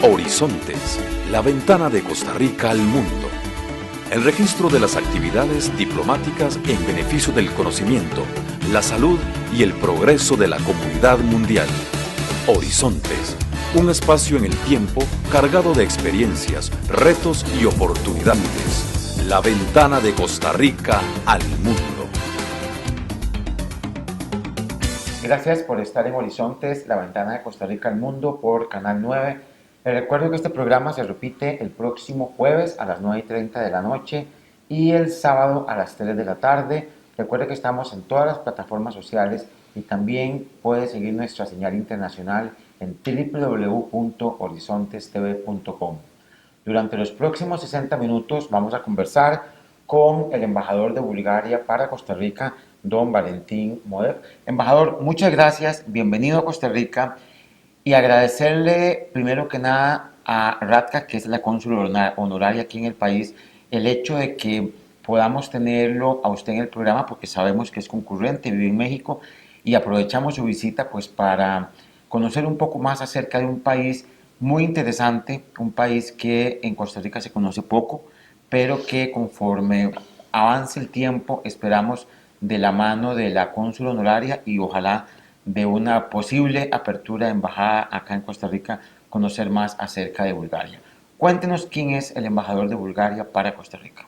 Horizontes, la ventana de Costa Rica al mundo. El registro de las actividades diplomáticas en beneficio del conocimiento, la salud y el progreso de la comunidad mundial. Horizontes, un espacio en el tiempo cargado de experiencias, retos y oportunidades. La ventana de Costa Rica al mundo. Gracias por estar en Horizontes, la ventana de Costa Rica al mundo por Canal 9. Les recuerdo que este programa se repite el próximo jueves a las 9:30 de la noche y el sábado a las 3 de la tarde. Recuerde que estamos en todas las plataformas sociales y también puede seguir nuestra señal internacional en www.horizontestv.com. Durante los próximos 60 minutos vamos a conversar con el embajador de Bulgaria para Costa Rica, don Valentín Modev. Embajador, muchas gracias, bienvenido a Costa Rica y agradecerle primero que nada a Radka, que es la cónsul honoraria aquí en el país, el hecho de que podamos tenerlo a usted en el programa porque sabemos que es concurrente, vive en México y aprovechamos su visita pues para conocer un poco más acerca de un país muy interesante, un país que en Costa Rica se conoce poco, pero que conforme avance el tiempo esperamos de la mano de la cónsul honoraria y ojalá de una posible apertura de embajada acá en Costa Rica, conocer más acerca de Bulgaria. Cuéntenos quién es el embajador de Bulgaria para Costa Rica.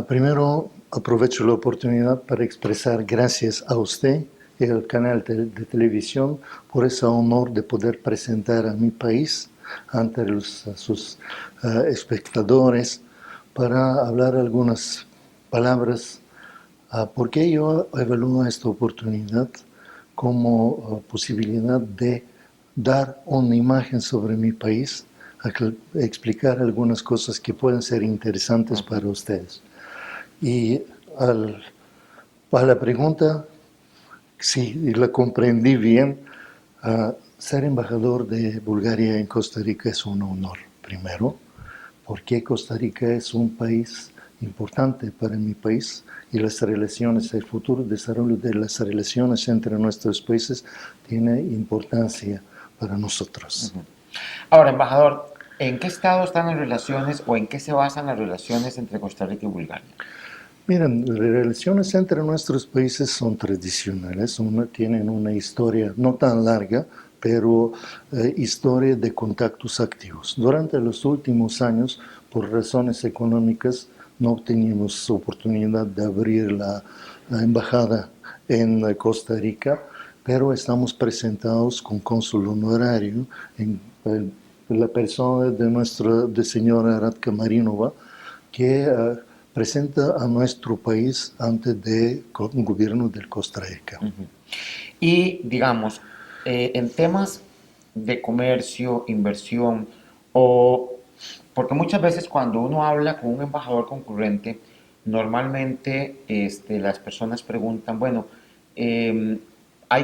Primero aprovecho la oportunidad para expresar gracias a usted y al canal de televisión por ese honor de poder presentar a mi país ante sus espectadores para hablar algunas palabras, porque yo evalúo esta oportunidad como posibilidad de dar una imagen sobre mi país, explicar algunas cosas que pueden ser interesantes para ustedes. Y a la pregunta, sí, la comprendí bien, ser embajador de Bulgaria en Costa Rica es un honor, primero, porque Costa Rica es un país importante para mi país y las relaciones, el futuro desarrollo de las relaciones entre nuestros países tiene importancia para nosotros. Ahora, embajador, ¿en qué estado están las relaciones o en qué se basan las relaciones entre Costa Rica y Bulgaria? Miren, las relaciones entre nuestros países son tradicionales, tienen una historia no tan larga, pero historia de contactos activos. Durante los últimos años, por razones económicas, no teníamos oportunidad de abrir la embajada en Costa Rica, pero estamos presentados con cónsul honorario en la persona de señora Radka Marinova, que presenta a nuestro país ante el gobierno de Costa Rica. Y digamos, en temas de comercio, inversión, o porque muchas veces cuando uno habla con un embajador concurrente, normalmente las personas preguntan, bueno, hay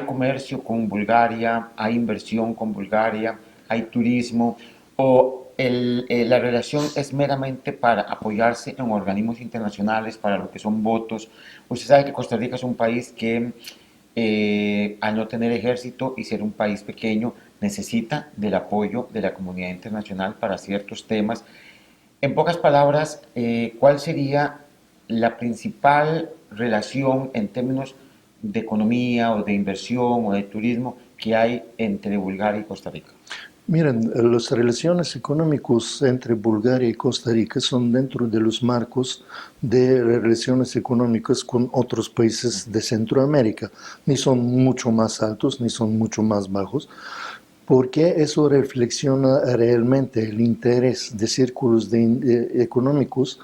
comercio con Bulgaria, hay inversión con Bulgaria, hay turismo, o la relación es meramente para apoyarse en organismos internacionales, para lo que son votos. Usted sabe que Costa Rica es un país que al no tener ejército y ser un país pequeño, necesita del apoyo de la comunidad internacional para ciertos temas. En pocas palabras, ¿cuál sería la principal relación en términos de economía o de inversión o de turismo que hay entre Bulgaria y Costa Rica? Miren, las relaciones económicas entre Bulgaria y Costa Rica son dentro de los marcos de relaciones económicas con otros países de Centroamérica. Ni son mucho más altos, ni son mucho más bajos, porque eso reflexiona realmente el interés de círculos económicos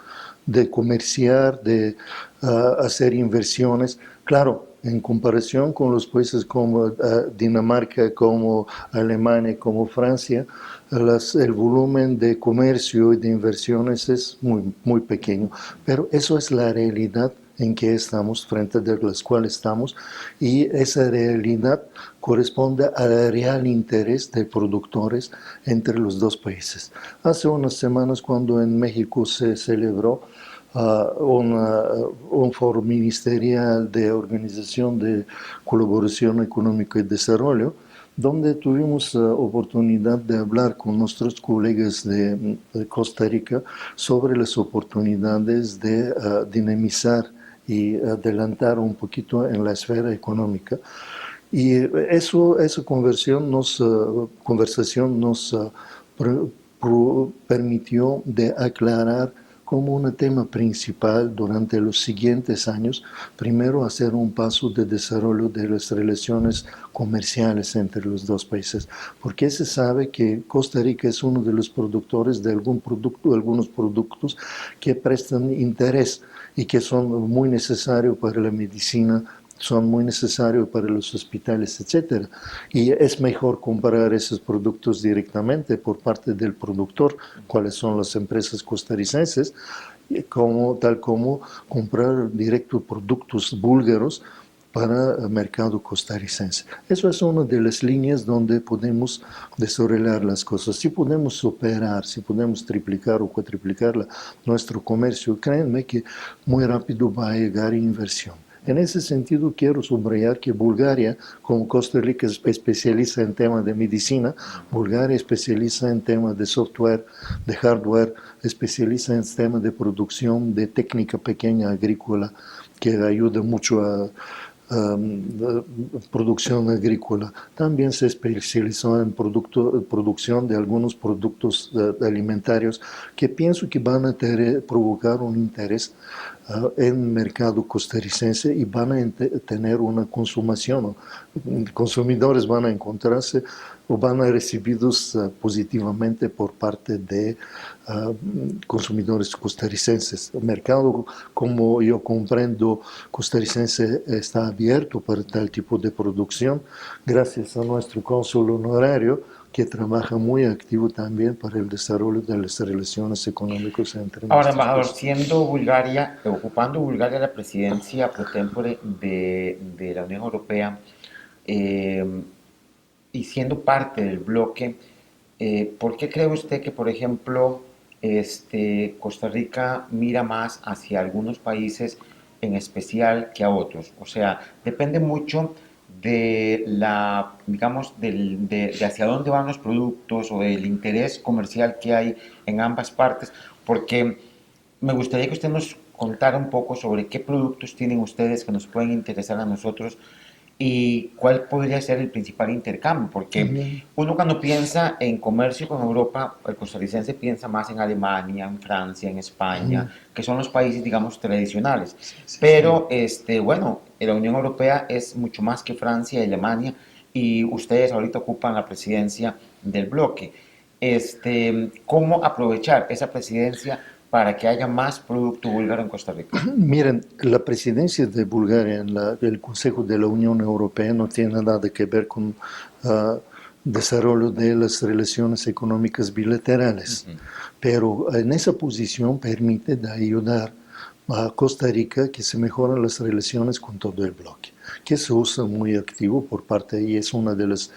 de comerciar, de hacer inversiones. Claro, en comparación con los países como Dinamarca, como Alemania, como Francia, el volumen de comercio y de inversiones es muy, muy pequeño. Pero eso es la realidad en que estamos, frente a las cuales estamos, y esa realidad corresponde al real interés de productores entre los dos países. Hace unas semanas, cuando en México se celebró un foro ministerial de Organización de Colaboración Económica y Desarrollo, donde tuvimos oportunidad de hablar con nuestros colegas de Costa Rica sobre las oportunidades de dinamizar y adelantar un poquito en la esfera económica. Y esa conversación nos permitió de aclarar como un tema principal durante los siguientes años, primero hacer un paso de desarrollo de las relaciones comerciales entre los dos países, porque se sabe que Costa Rica es uno de los productores de algunos productos que prestan interés y que son muy necesarios para la medicina, son muy necesarios para los hospitales, etc. Y es mejor comprar esos productos directamente por parte del productor, cuáles son las empresas costarricenses, tal como comprar directo productos búlgaros para el mercado costarricense. Eso es una de las líneas donde podemos desarrollar las cosas. Si podemos operar, si podemos triplicar o cuatriplicar nuestro comercio, créanme que muy rápido va a llegar inversión. En ese sentido, quiero subrayar que Bulgaria, como Costa Rica es especialista en temas de medicina, Bulgaria especializa en temas de software, de hardware, especializa en temas de producción, de técnica pequeña agrícola, que ayuda mucho a producción agrícola. También se especializó en producción de algunos productos alimentarios que pienso que van a provocar un interés en el mercado costarricense y van a tener una consumación. Consumidores van a encontrarse o van a recibidos positivamente por parte de consumidores costarricenses. El mercado, como yo comprendo, costarricense está abierto para tal tipo de producción, gracias a nuestro cónsul honorario, que trabaja muy activo también para el desarrollo de las relaciones económicas entre Ahora, nuestros embajador, países. siendo Bulgaria, ocupando Bulgaria la presidencia pro tempore de la Unión Europea, eh, y siendo parte del bloque, ¿por qué cree usted que, por ejemplo, Costa Rica mira más hacia algunos países en especial que a otros? O sea, depende mucho de la, digamos, de hacia dónde van los productos o del interés comercial que hay en ambas partes, porque me gustaría que usted nos contara un poco sobre qué productos tienen ustedes que nos pueden interesar a nosotros y cuál podría ser el principal intercambio, porque Ujú. uno cuando piensa en comercio con Europa, el costarricense piensa más en Alemania, en Francia, en España, Ujú. que son los países, digamos, tradicionales. Sí, sí. Pero, bueno, la Unión Europea es mucho más que Francia y Alemania, y ustedes ahorita ocupan la presidencia del bloque. ¿Cómo aprovechar esa presidencia para que haya más producto búlgaro en Costa Rica? Miren, la presidencia de Bulgaria en el Consejo de la Unión Europea no tiene nada que ver con desarrollo de las relaciones económicas bilaterales, pero en esa posición permite de ayudar a Costa Rica que se mejoran las relaciones con todo el bloque, que se usa muy activo por parte y es una de las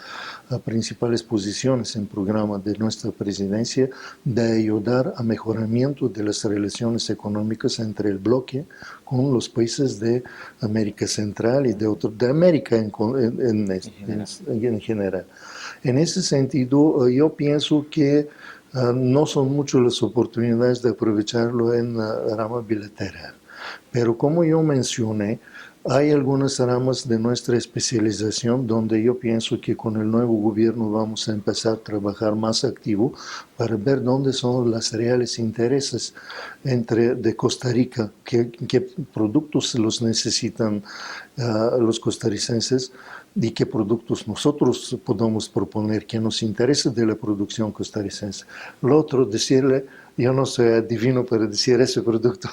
principales posiciones en programa de nuestra presidencia de ayudar a mejoramiento de las relaciones económicas entre el bloque con los países de América Central y de América en general. En ese sentido, yo pienso que no son muchas las oportunidades de aprovecharlo en la rama bilateral. Pero como yo mencioné, hay algunas ramas de nuestra especialización donde yo pienso que con el nuevo gobierno vamos a empezar a trabajar más activo para ver dónde son los reales intereses de Costa Rica, qué productos los necesitan los costarricenses y qué productos nosotros podemos proponer que nos interese de la producción costarricense. Lo otro, decirle, yo no soy adivino para decir ese producto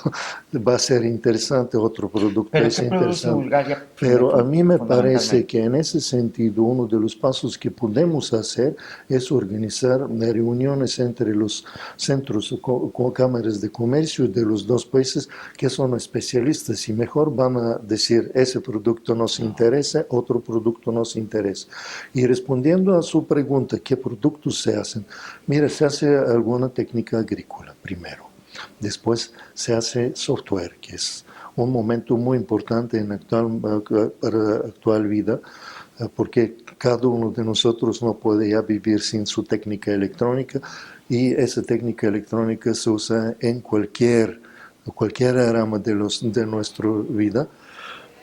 va a ser interesante, otro producto ¿Pero es qué produce interesante. Bulgaria Pero a mí me parece fundamentalmente? que en ese sentido uno de los pasos que podemos hacer es organizar reuniones entre los centros o cámaras de comercio de los dos países que son especialistas y mejor van a decir ese producto nos interesa, otro producto nos interesa. Y respondiendo a su pregunta, ¿qué productos se hacen? Mira, se hace alguna técnica agrícola primero. Después se hace software, que es un momento muy importante para la actual vida, porque cada uno de nosotros no puede ya vivir sin su técnica electrónica, y esa técnica electrónica se usa en cualquier rama de nuestra vida,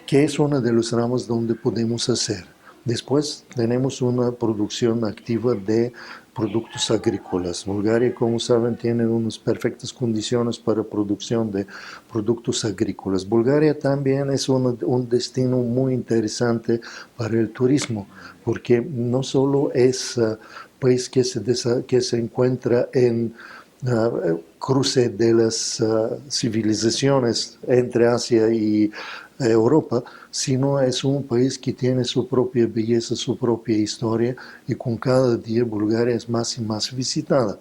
que es uno de los ramos donde podemos hacer. Después tenemos una producción activa de productos agrícolas. Bulgaria, como saben, tiene unas perfectas condiciones para producción de productos agrícolas. Bulgaria también es un destino muy interesante para el turismo, porque no solo es país que se encuentra en cruce de las civilizaciones entre Asia y Europa, sino es un país que tiene su propia belleza, su propia historia, y con cada día Bulgaria es más y más visitada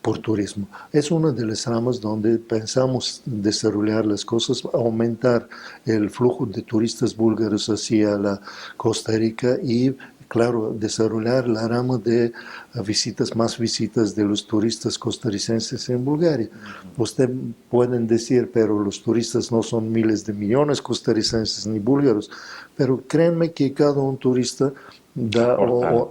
por turismo. Es una de las ramas donde pensamos desarrollar las cosas, aumentar el flujo de turistas búlgaros hacia la Costa Rica y, claro, desarrollar la rama de más visitas de los turistas costarricenses en Bulgaria. Usted pueden decir, pero los turistas no son miles de millones costarricenses ni búlgaros, pero créanme que cada un turista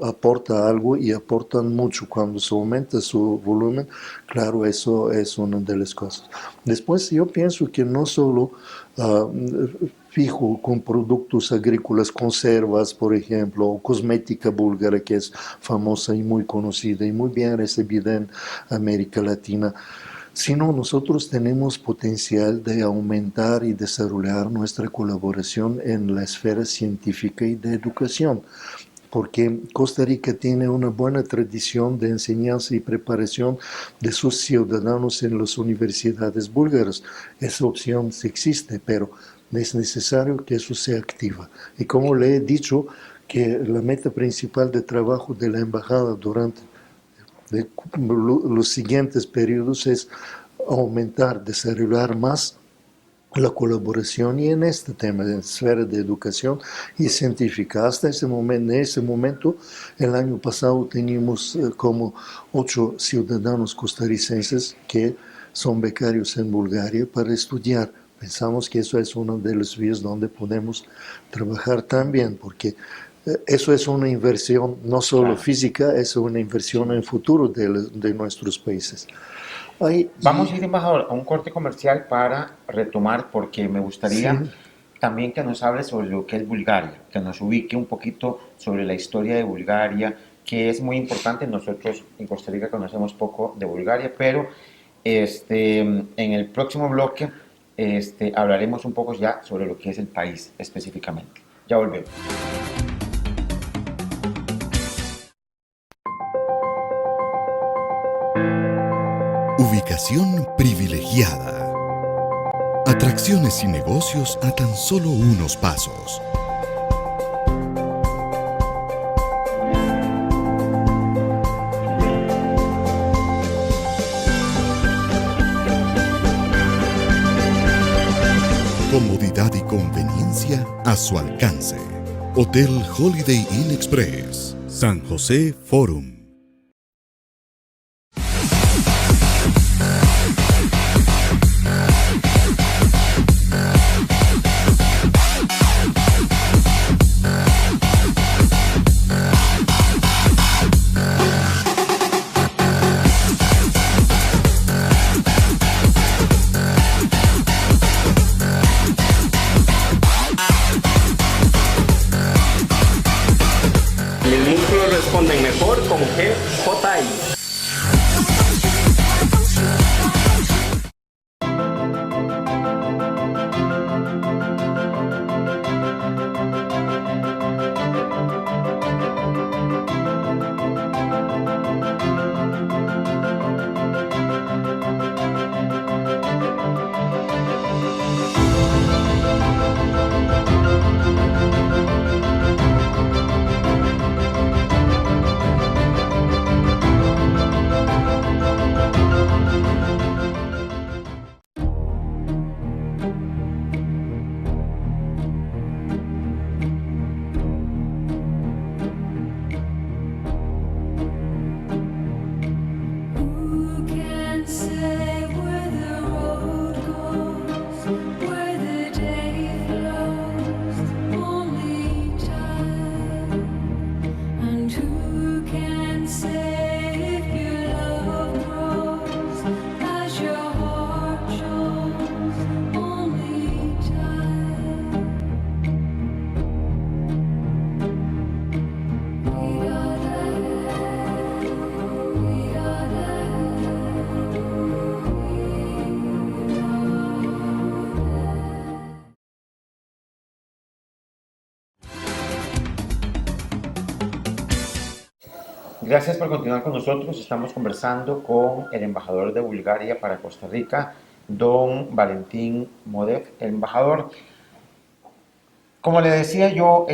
aporta algo, y aportan mucho. Cuando se aumenta su volumen, claro, eso es una de las cosas. Después yo pienso que no solo fijo con productos agrícolas, conservas, por ejemplo, o cosmética búlgara, que es famosa y muy conocida y muy bien recibida en América Latina, sino nosotros tenemos potencial de aumentar y desarrollar nuestra colaboración en la esfera científica y de educación, porque Costa Rica tiene una buena tradición de enseñanza y preparación de sus ciudadanos en las universidades búlgaras. Esa opción sí existe, pero es necesario que eso se active. Y como le he dicho, que la meta principal de trabajo de la embajada durante los siguientes periodos es aumentar, desarrollar más la colaboración, y en este tema, en la esfera de educación y científica. Hasta en ese momento, el año pasado teníamos como 8 ciudadanos costarricenses que son becarios en Bulgaria para estudiar. Pensamos que eso es uno de los vías donde podemos trabajar también, porque eso es una inversión no solo física, es una inversión en futuro de nuestros países. Vamos a ir, embajador, a un corte comercial para retomar, porque me gustaría también que nos hable sobre lo que es Bulgaria, que nos ubique un poquito sobre la historia de Bulgaria, que es muy importante. Nosotros en Costa Rica conocemos poco de Bulgaria, pero en el próximo bloque hablaremos un poco ya sobre lo que es el país específicamente. Ya volvemos. Ubicación privilegiada. Atracciones y negocios a tan solo unos pasos. Comodidad y conveniencia a su alcance. Hotel Holiday Inn Express, San José Forum. Responden mejor con GJI. Gracias por continuar con nosotros. Estamos conversando con el embajador de Bulgaria para Costa Rica, don Valentín Modev. El embajador, como le decía yo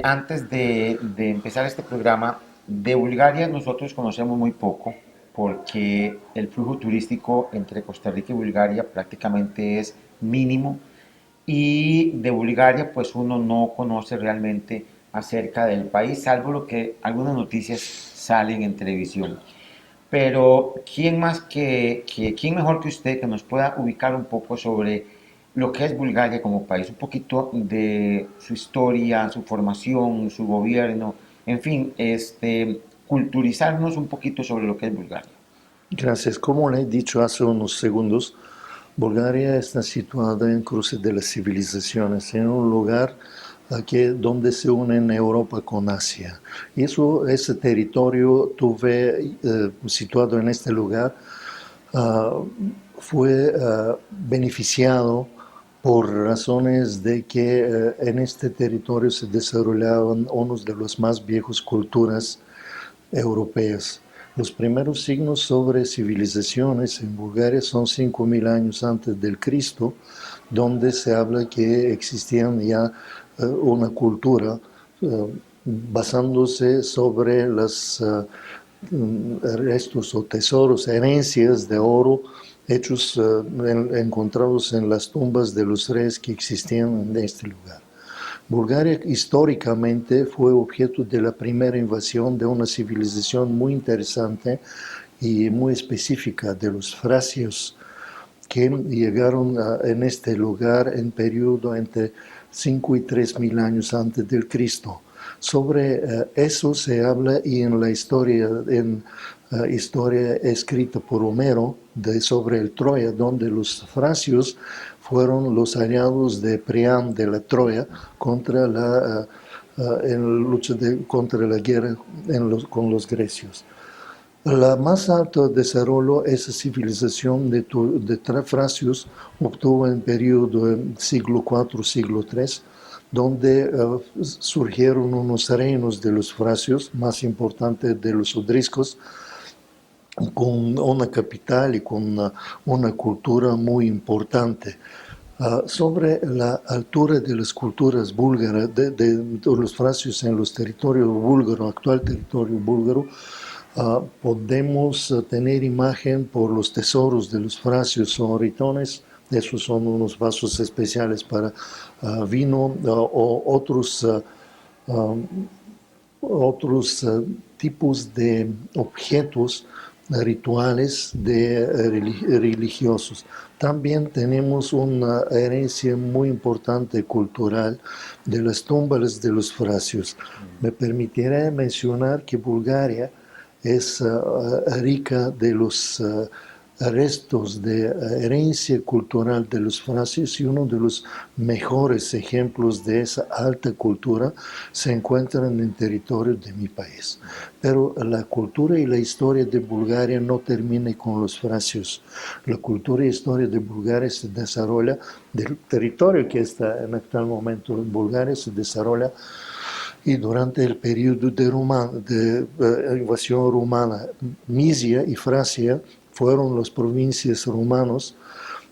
antes de empezar este programa, de Bulgaria nosotros conocemos muy poco porque el flujo turístico entre Costa Rica y Bulgaria prácticamente es mínimo y de Bulgaria pues uno no conoce realmente acerca del país, salvo lo que algunas noticias salen en televisión. Pero ¿quién más quién mejor que usted que nos pueda ubicar un poco sobre lo que es Bulgaria como país, un poquito de su historia, su formación, su gobierno, en fin, culturizarnos un poquito sobre lo que es Bulgaria? Gracias. Como le he dicho hace unos segundos, Bulgaria está situada en cruce de las civilizaciones, en un lugar donde se unen Europa con Asia. Y ese territorio situado en este lugar ah, fue beneficiado por razones de que en este territorio se desarrollaban unos de los más viejos culturas europeas. Los primeros signos sobre civilizaciones en Bulgaria son 5000 años antes del Cristo, donde se habla que existían ya una cultura basándose sobre los restos o tesoros, herencias de oro hechos, encontrados en las tumbas de los reyes que existían en este lugar. Bulgaria históricamente fue objeto de la primera invasión de una civilización muy interesante y muy específica de los frasios, que llegaron en este lugar en periodo entre 5 y 3000 años antes del Cristo. Sobre eso se habla y en la historia, historia escrita por Homero sobre el Troya, donde los frasios fueron los aliados de Priam de la Troya contra en lucha contra la guerra con los grecios. La más alto desarrollo, esa civilización de frasios obtuvo en periodo siglo IV, siglo III, donde surgieron unos reinos de los frasios, más importantes de los odriscos, con una capital y con una cultura muy importante. Sobre la altura de las culturas búlgaras, de los frasios en los territorios búlgaros, actual territorio búlgaro, podemos tener imagen por los tesoros de los frasios sonoritones. Esos son unos vasos especiales para vino o otros tipos de objetos rituales religiosos. También tenemos una herencia muy importante cultural de las tumbas de los frasios. Me permitiré mencionar que Bulgaria es rica de los restos de herencia cultural de los frasios, y uno de los mejores ejemplos de esa alta cultura se encuentra en el territorio de mi país. Pero la cultura y la historia de Bulgaria no termina con los frasios. La cultura y historia de Bulgaria se desarrolla, del territorio que está en actual momento en Bulgaria, se desarrolla y durante el periodo de invasión rumana. Misia y Frasia fueron las provincias rumanas.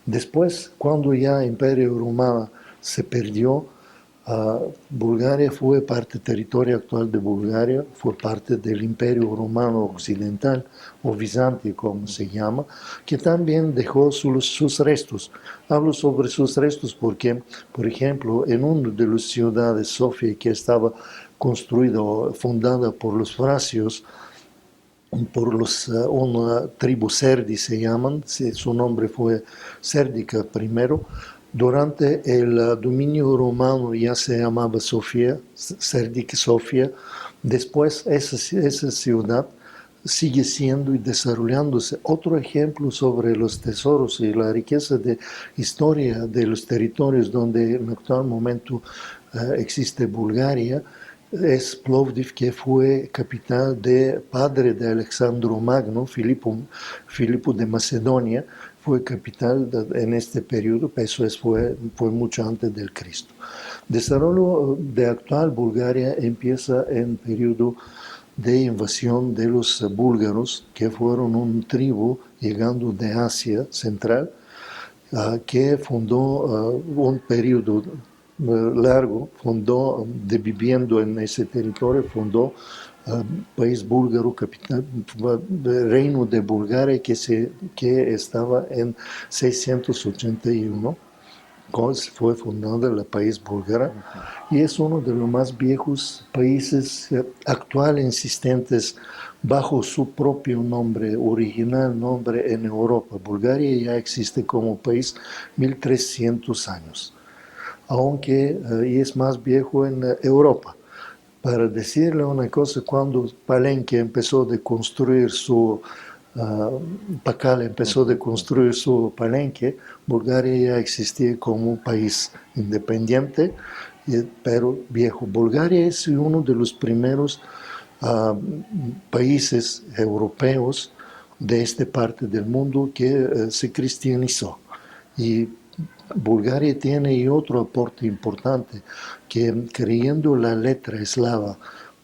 Después, cuando ya el Imperio Romano se perdió, Bulgaria fue territorio actual de Bulgaria, fue parte del Imperio Romano Occidental, o Bizantio como se llama, que también dejó sus restos. Hablo sobre sus restos porque, por ejemplo, en una de las ciudades, Sofía, que estaba fundada por los frasios, por una tribu Serdi se llaman, su nombre fue Sérdica primero. Durante el dominio romano ya se llamaba Sofía, Sérdica Sofía. Después esa ciudad sigue siendo y desarrollándose. Otro ejemplo sobre los tesoros y la riqueza de historia de los territorios donde en actual momento existe Bulgaria es Plovdiv, que fue capital padre de Alejandro Magno, Filipo de Macedonia, fue capital en este periodo, eso fue mucho antes del Cristo. Desarrollo de actual Bulgaria empieza en periodo de invasión de los búlgaros, que fueron un tribu llegando de Asia Central, que fundó un periodo largo, fundó, viviendo en ese territorio, fundó país búlgaro, capital, reino de Bulgaria, que estaba en 681. Fue fundada el país búlgaro y es uno de los más viejos países actuales existentes bajo su propio nombre, original nombre en Europa. Bulgaria ya existe como país 1300 años, aunque es más viejo en Europa. Para decirle una cosa, cuando Palenque empezó de construir su Pakal empezó de construir su Palenque, Bulgaria ya existía como un país independiente, pero viejo. Bulgaria es uno de los primeros países europeos de esta parte del mundo que se cristianizó. Y Bulgaria tiene otro aporte importante, que creyendo la letra eslava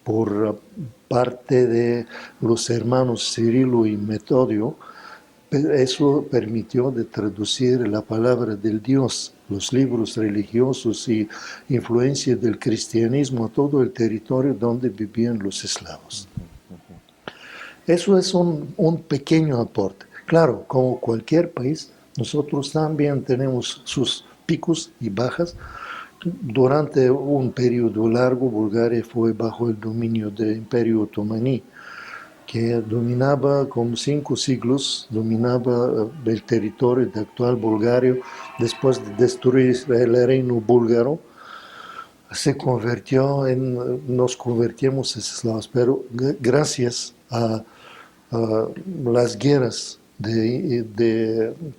por parte de los hermanos Cirilo y Metodio, eso permitió de traducir la palabra del Dios, los libros religiosos y influencia del cristianismo a todo el territorio donde vivían los eslavos. Eso es un pequeño aporte. Claro, como cualquier país, nosotros también tenemos sus picos y bajas. Durante un periodo largo, Bulgaria fue bajo el dominio del Imperio Otomaní, que dominaba como 5 siglos, dominaba el territorio de actual Bulgaria. Después de destruir el reino búlgaro, nos convertimos en eslavos, pero gracias a las guerras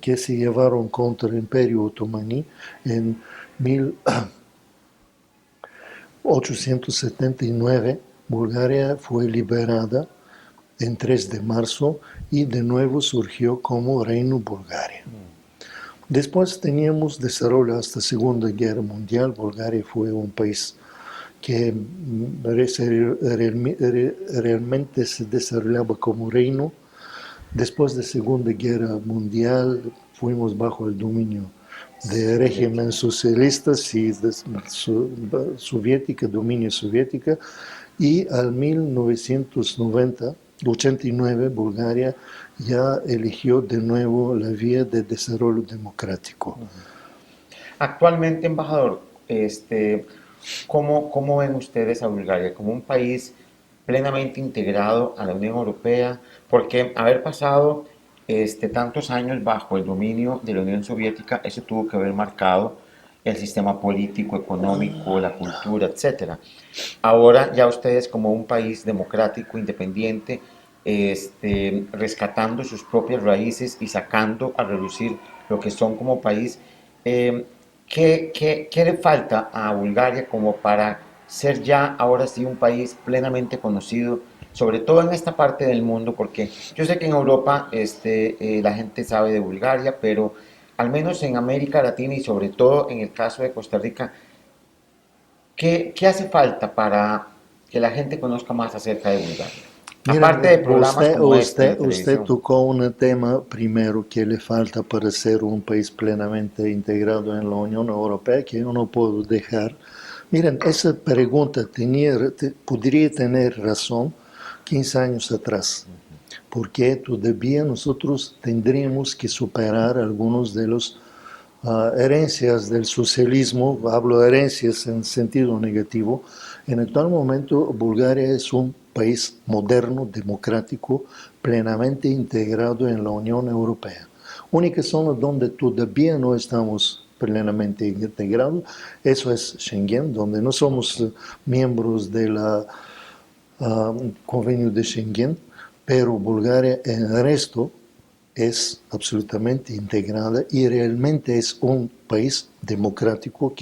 que se llevaron contra el Imperio Otomaní en 1879, Bulgaria fue liberada en 3 de marzo y de nuevo surgió como Reino Bulgaria. Después teníamos desarrollo hasta Segunda Guerra Mundial. Bulgaria fue un país que realmente se desarrollaba como reino. Después de Segunda Guerra Mundial fuimos bajo el dominio de régimen socialistas y dominio soviética, y al 1989 Bulgaria ya eligió de nuevo la vía de desarrollo democrático. Actualmente, embajador, ¿cómo ven ustedes a Bulgaria? ¿Como un país plenamente integrado a la Unión Europea? Porque haber pasado tantos años bajo el dominio de la Unión Soviética, eso tuvo que haber marcado el sistema político, económico, la cultura, etc. Ahora ya ustedes, como un país democrático, independiente, rescatando sus propias raíces y sacando a relucir lo que son como país, ¿qué le falta a Bulgaria como para ser ya ahora sí un país plenamente conocido, sobre todo en esta parte del mundo? Porque yo sé que en Europa la gente sabe de Bulgaria, pero al menos en América Latina y sobre todo en el caso de Costa Rica, ¿qué hace falta para que la gente conozca más acerca de Bulgaria? Miren, Aparte de programas como de usted televisión. tocó un tema primero que le falta para ser un país plenamente integrado en la Unión Europea, que yo no puedo dejar. Miren, esa pregunta podría tener razón 15 años atrás, porque todavía nosotros tendríamos que superar algunos de los herencias del socialismo. Hablo de herencias en sentido negativo. En actual momento, Bulgaria es un país moderno, democrático, plenamente integrado en la Unión Europea. Única zona donde todavía no estamos plenamente integrados, eso es Schengen, donde no somos miembros del convenio de Schengen, pero Bulgaria en el resto es absolutamente integrada y realmente es un país democrático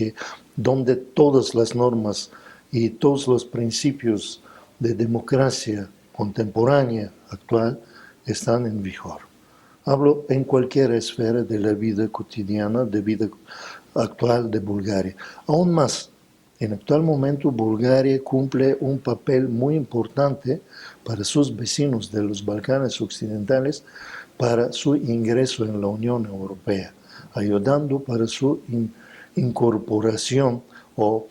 donde todas las normas y todos los principios de democracia contemporánea actual están en vigor. Hablo en cualquier esfera de la vida cotidiana, de vida actual de Bulgaria. Aún más, En actual momento, Bulgaria cumple un papel muy importante para sus vecinos de los Balcanes occidentales para su ingreso en la Unión Europea, ayudando para su incorporación, o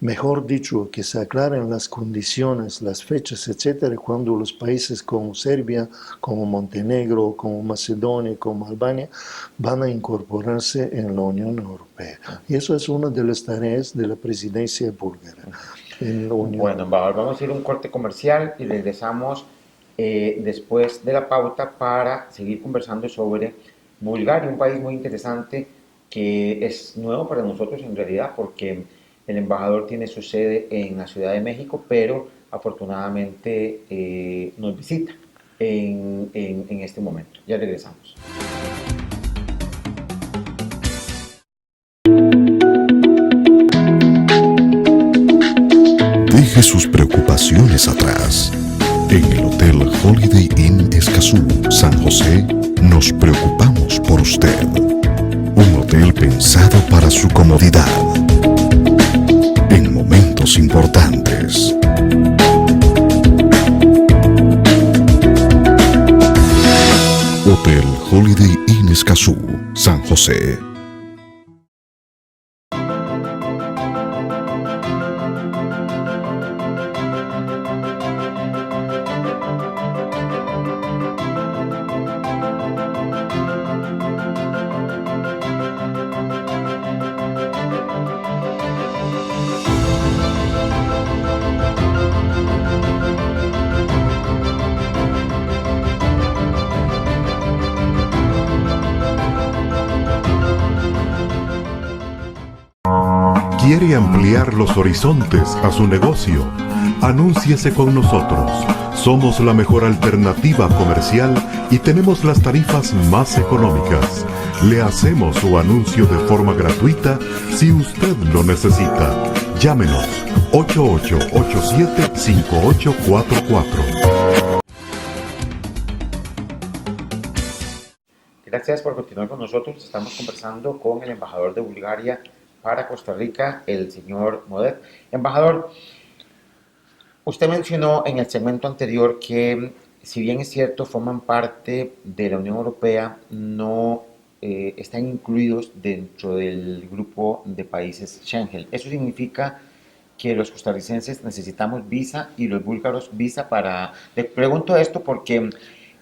mejor dicho, que se aclaren las condiciones, las fechas, etcétera, cuando los países como Serbia, como Montenegro, como Macedonia, como Albania, van a incorporarse en la Unión Europea. Y eso es una de las tareas de la presidencia búlgara en la Unión. Bueno, embajador, vamos a ir a un corte comercial y regresamos después de la pauta para seguir conversando sobre Bulgaria, un país muy interesante que es nuevo para nosotros en realidad porque el embajador tiene su sede en la Ciudad de México, pero afortunadamente nos visita en este momento. Ya regresamos. Deje sus preocupaciones atrás. En el Hotel Holiday Inn Escazú, San José, nos preocupamos por usted. Un hotel pensado para su comodidad en momentos importantes. Hotel Holiday Inn Escazú, San José. ¿Quiere ampliar los horizontes a su negocio? Anúnciese con nosotros. Somos la mejor alternativa comercial y tenemos las tarifas más económicas. Le hacemos su anuncio de forma gratuita si usted lo necesita. Llámenos 8887-5844. Gracias por continuar con nosotros. Estamos conversando con el embajador de Bulgaria para Costa Rica, el señor Modet. Embajador, usted mencionó en el segmento anterior que, si bien es cierto, forman parte de la Unión Europea, no están incluidos dentro del grupo de países Schengen. Eso significa que los costarricenses necesitamos visa y los búlgaros visa para... Le pregunto esto porque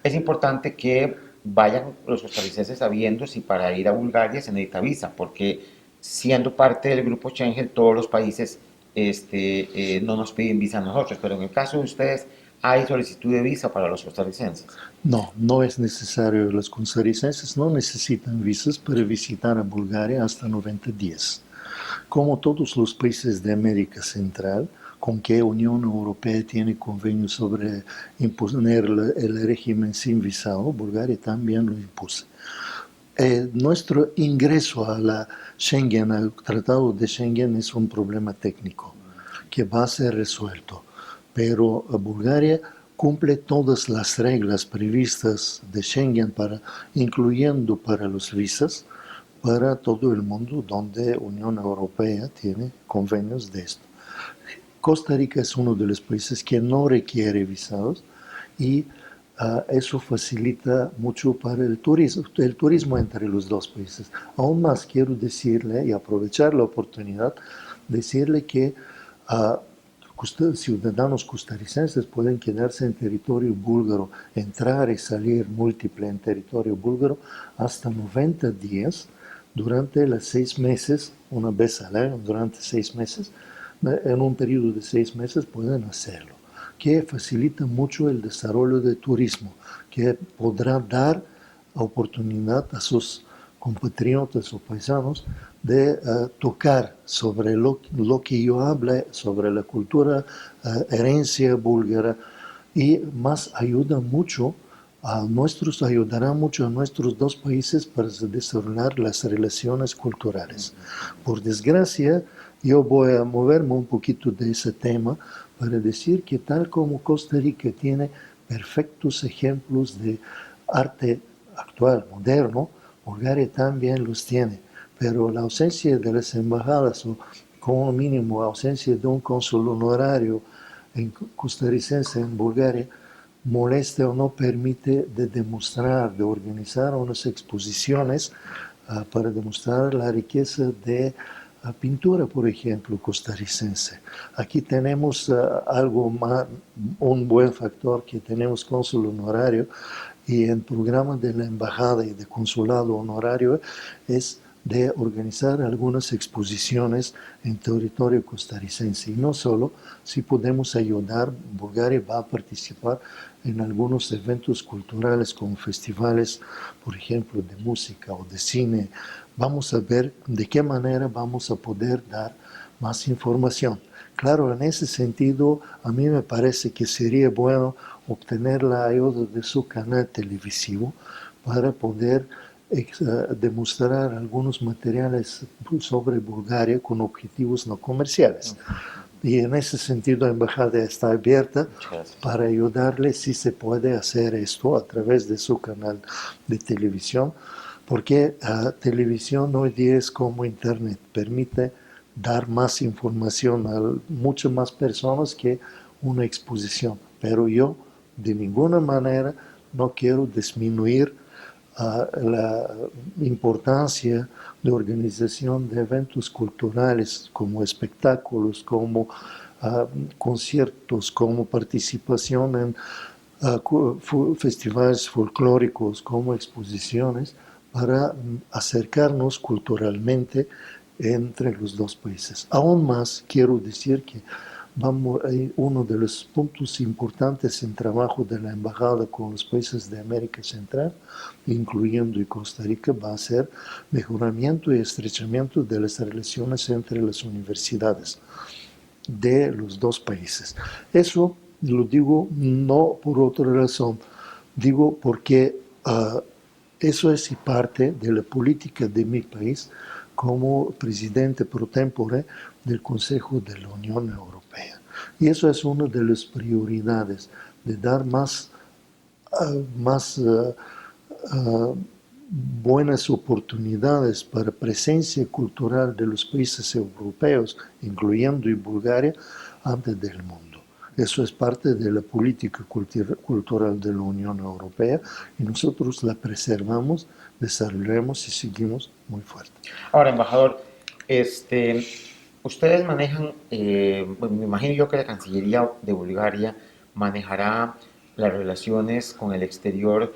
es importante que vayan los costarricenses sabiendo si para ir a Bulgaria se necesita visa, porque siendo parte del grupo Schengen, todos los países no nos piden visa a nosotros, pero en el caso de ustedes, ¿hay solicitud de visa para los costarricenses? No, no es necesario. Los costarricenses no necesitan visas para visitar a Bulgaria hasta 90 días. Como todos los países de América Central, con que la Unión Europea tiene convenio sobre imponer el régimen sin visado, Bulgaria también lo impuso. Nuestro ingreso a la Schengen, al Tratado de Schengen, es un problema técnico que va a ser resuelto, pero Bulgaria cumple todas las reglas previstas de Schengen, incluyendo para los visas, para todo el mundo donde la Unión Europea tiene convenios de esto. Costa Rica es uno de los países que no requiere visados y eso facilita mucho para el turismo entre los dos países. Aún más quiero decirle y aprovechar la oportunidad, decirle que ciudadanos costarricenses pueden quedarse en territorio búlgaro, entrar y salir múltiple en territorio búlgaro hasta 90 días durante los 6 meses, una vez al año, durante 6 meses, en un periodo de 6 meses pueden hacerlo, que facilita mucho el desarrollo del turismo, que podrá dar oportunidad a sus compatriotas o paisanos de tocar sobre lo que yo hable, sobre la cultura, herencia búlgara, y más ayudará mucho a nuestros dos países para desarrollar las relaciones culturales. Por desgracia, yo voy a moverme un poquito de ese tema para decir que tal como Costa Rica tiene perfectos ejemplos de arte actual, moderno, Bulgaria también los tiene, pero la ausencia de las embajadas o como mínimo ausencia de un cónsul honorario en costarricense en Bulgaria, molesta o no permite de demostrar, de organizar unas exposiciones para demostrar la riqueza de pintura, por ejemplo, costarricense. Aquí tenemos algo más, un buen factor que tenemos cónsul honorario, y el programa de la embajada y de consulado honorario es de organizar algunas exposiciones en territorio costarricense. Y no solo, si podemos ayudar, Bulgaria va a participar en algunos eventos culturales como festivales, por ejemplo, de música o de cine. Vamos a ver de qué manera vamos a poder dar más información. Claro, en ese sentido, a mí me parece que sería bueno obtener la ayuda de su canal televisivo para poder demostrar algunos materiales sobre Bulgaria con objetivos no comerciales. Y en ese sentido, la embajada está abierta para ayudarle si se puede hacer esto a través de su canal de televisión, porque televisión hoy día es como Internet, permite dar más información a muchas más personas que una exposición. Pero yo de ninguna manera no quiero disminuir la importancia de organización de eventos culturales como espectáculos, como conciertos, como participación en festivales folclóricos, como exposiciones, para acercarnos culturalmente entre los dos países. Aún más quiero decir que uno de los puntos importantes en trabajo de la embajada con los países de América Central, incluyendo y Costa Rica, va a ser mejoramiento y estrechamiento de las relaciones entre las universidades de los dos países. Eso lo digo no por otra razón, digo porque eso es parte de la política de mi país como presidente pro tempore del Consejo de la Unión Europea. Y eso es una de las prioridades, de dar más buenas oportunidades para presencia cultural de los países europeos, incluyendo y Bulgaria, antes del mundo. Eso es parte de la política cultural de la Unión Europea y nosotros la preservamos, desarrollamos y seguimos muy fuerte. Ahora, embajador, ustedes manejan, bueno, me imagino yo que la Cancillería de Bulgaria manejará las relaciones con el exterior,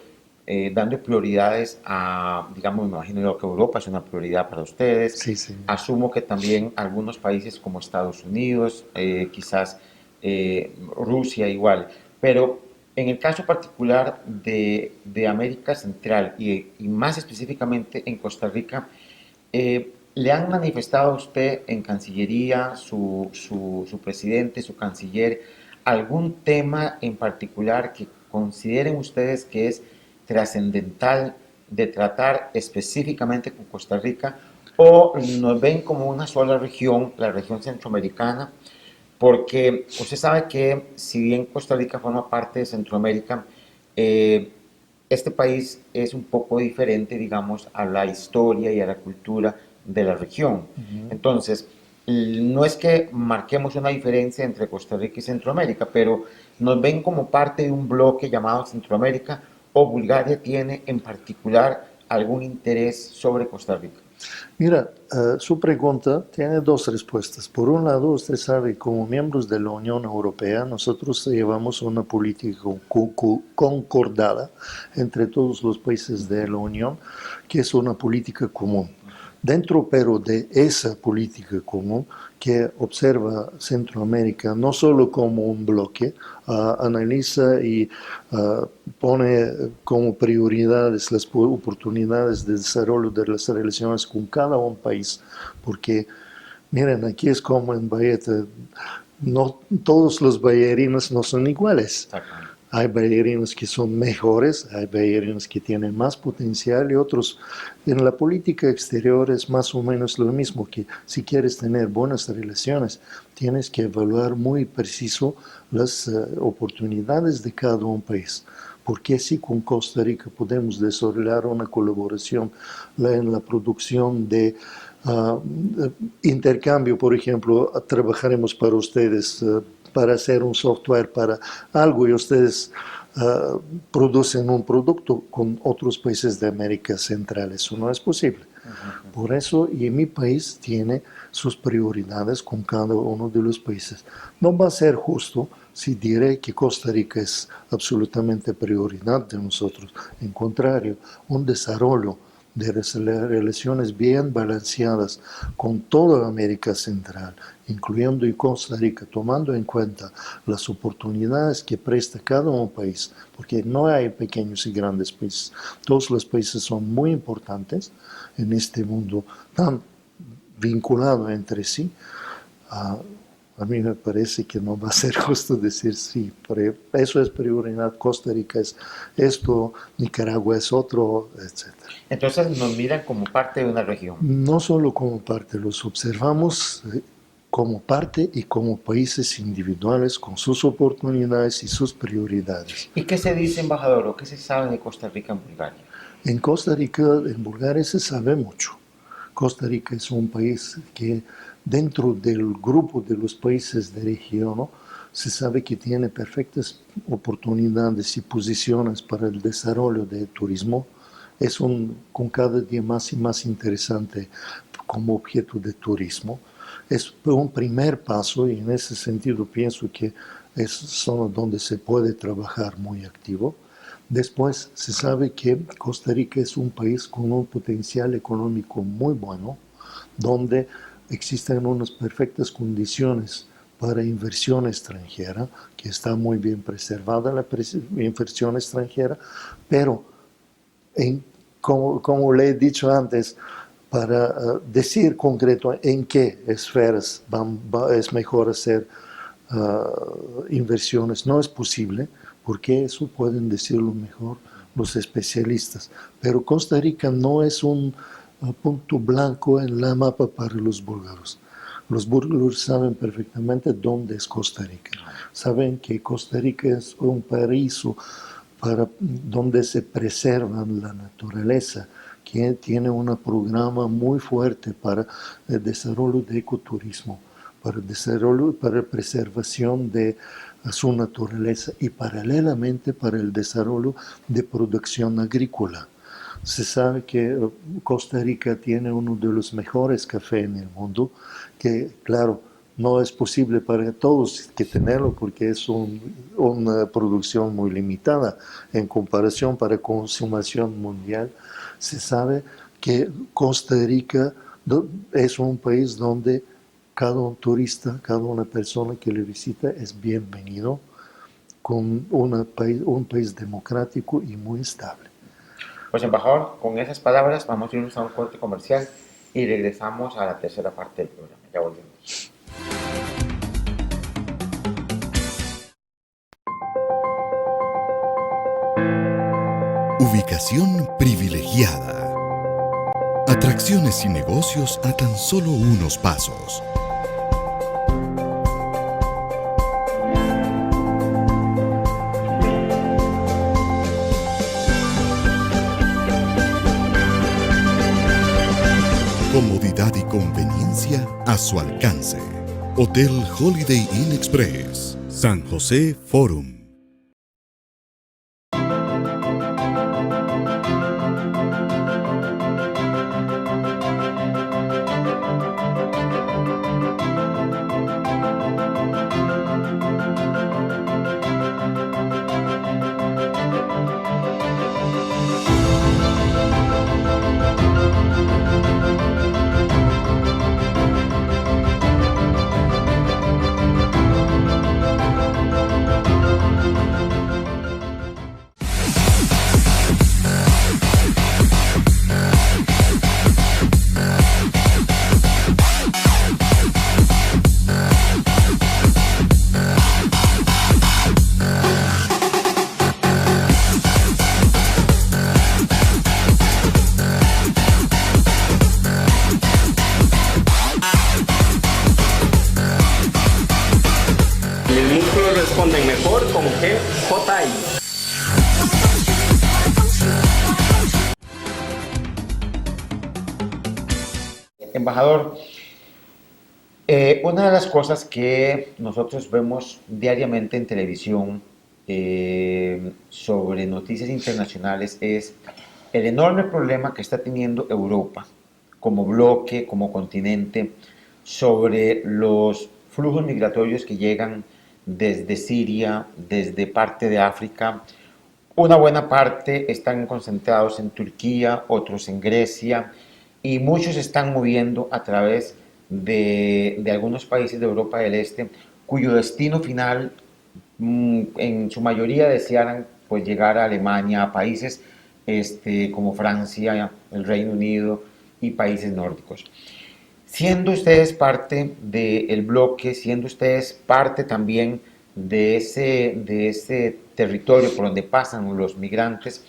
dando prioridades a, digamos, me imagino yo que Europa es una prioridad para ustedes. Sí, sí. Asumo que también algunos países como Estados Unidos, quizás Rusia igual, pero en el caso particular de América Central y más específicamente en Costa Rica, ¿le han manifestado a usted en Cancillería, su presidente, su canciller, algún tema en particular que consideren ustedes que es trascendental de tratar específicamente con Costa Rica, o nos ven como una sola región, la región centroamericana? Porque usted sabe que si bien Costa Rica forma parte de Centroamérica, este país es un poco diferente, digamos, a la historia y a la cultura de la región. Entonces, no es que marquemos una diferencia entre Costa Rica y Centroamérica, pero nos ven como parte de un bloque llamado Centroamérica, o Bulgaria tiene en particular algún interés sobre Costa Rica. Mira, su pregunta tiene dos respuestas. Por un lado, usted sabe, como miembros de la Unión Europea, nosotros llevamos una política concordada entre todos los países de la Unión, que es una política común. Dentro, pero, de esa política común que observa Centroamérica no solo como un bloque, analiza y pone como prioridades las oportunidades de desarrollo de las relaciones con cada un país, porque miren, aquí es como en Valletta, no todos los bailarinos no son iguales. Hay bailarinos que son mejores, hay bailarinos que tienen más potencial y otros. En la política exterior es más o menos lo mismo, que si quieres tener buenas relaciones, tienes que evaluar muy preciso las oportunidades de cada un país. Porque si con Costa Rica podemos desarrollar una colaboración en la producción de intercambio, por ejemplo, trabajaremos para ustedes para hacer un software para algo y ustedes producen un producto con otros países de América Central. Eso no es posible. Por eso, y mi país tiene sus prioridades con cada uno de los países. No va a ser justo si diré que Costa Rica es absolutamente prioridad de nosotros. En contrario, un desarrollo de relaciones bien balanceadas con toda América Central, incluyendo y Costa Rica, tomando en cuenta las oportunidades que presta cada un país, porque no hay pequeños y grandes países. Todos los países son muy importantes en este mundo tan vinculado entre sí. A mí me parece que no va a ser justo decir sí, pero eso es prioridad, Costa Rica es esto, Nicaragua es otro, etc. Entonces nos miran como parte de una región. No solo como parte, los observamos como parte y como países individuales con sus oportunidades y sus prioridades. ¿Y qué se dice, embajador, o qué se sabe de Costa Rica en Bulgaria? En Costa Rica, en Bulgaria se sabe mucho. Costa Rica es un país que dentro del grupo de los países de región se sabe que tiene perfectas oportunidades y posiciones para el desarrollo del turismo. Es con cada día más y más interesante como objeto de turismo. Es un primer paso y en ese sentido pienso que es zona donde se puede trabajar muy activo. Después se sabe que Costa Rica es un país con un potencial económico muy bueno, donde existen unas perfectas condiciones para inversión extranjera, que está muy bien preservada la inversión extranjera, pero como le he dicho antes, para decir concreto en qué esferas es mejor hacer inversiones, no es posible, porque eso pueden decirlo mejor los especialistas. Pero Costa Rica no es un punto blanco en la mapa para los búlgaros. Los búlgaros saben perfectamente dónde es Costa Rica. Saben que Costa Rica es un paraíso donde se preserva la naturaleza, que tiene un programa muy fuerte para el desarrollo de ecoturismo, para preservación de su naturaleza y paralelamente para el desarrollo de producción agrícola. Se sabe que Costa Rica tiene uno de los mejores cafés en el mundo, que claro, no es posible para todos que tenerlo porque es una producción muy limitada en comparación para consumación mundial. Se sabe que Costa Rica es un país donde cada un turista, cada una persona que le visita es bienvenido, con un país democrático y muy estable. Pues, embajador, con esas palabras vamos a irnos a un corte comercial y regresamos a la tercera parte del programa. Ya volvemos. Ubicación privilegiada. Atracciones y negocios a tan solo unos pasos. Comodidad y conveniencia a su alcance. Hotel Holiday Inn Express, San José Forum. Responden mejor con GJI. Embajador, una de las cosas que nosotros vemos diariamente en televisión sobre noticias internacionales es el enorme problema que está teniendo Europa como bloque, como continente, sobre los flujos migratorios que llegan desde Siria, desde parte de África. Una buena parte están concentrados en Turquía, otros en Grecia, y muchos se están moviendo a través de algunos países de Europa del Este, cuyo destino final, en su mayoría, desearan pues, llegar a Alemania, a países como Francia, el Reino Unido y países nórdicos. Siendo ustedes parte del bloque, siendo ustedes parte también de ese territorio por donde pasan los migrantes,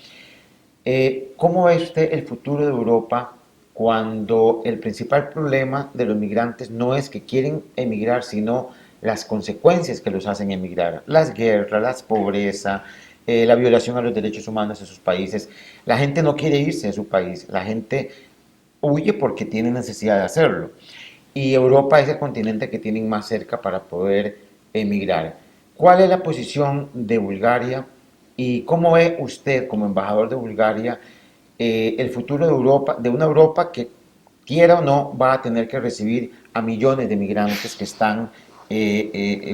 ¿cómo ve usted el futuro de Europa cuando el principal problema de los migrantes no es que quieren emigrar, sino las consecuencias que los hacen emigrar? Las guerras, la pobreza, la violación a los derechos humanos en sus países. La gente no quiere irse de su país, la gente huye porque tiene necesidad de hacerlo. Y Europa es el continente que tienen más cerca para poder emigrar. ¿Cuál es la posición de Bulgaria y cómo ve usted como embajador de Bulgaria el futuro de Europa, de una Europa que quiera o no va a tener que recibir a millones de migrantes que están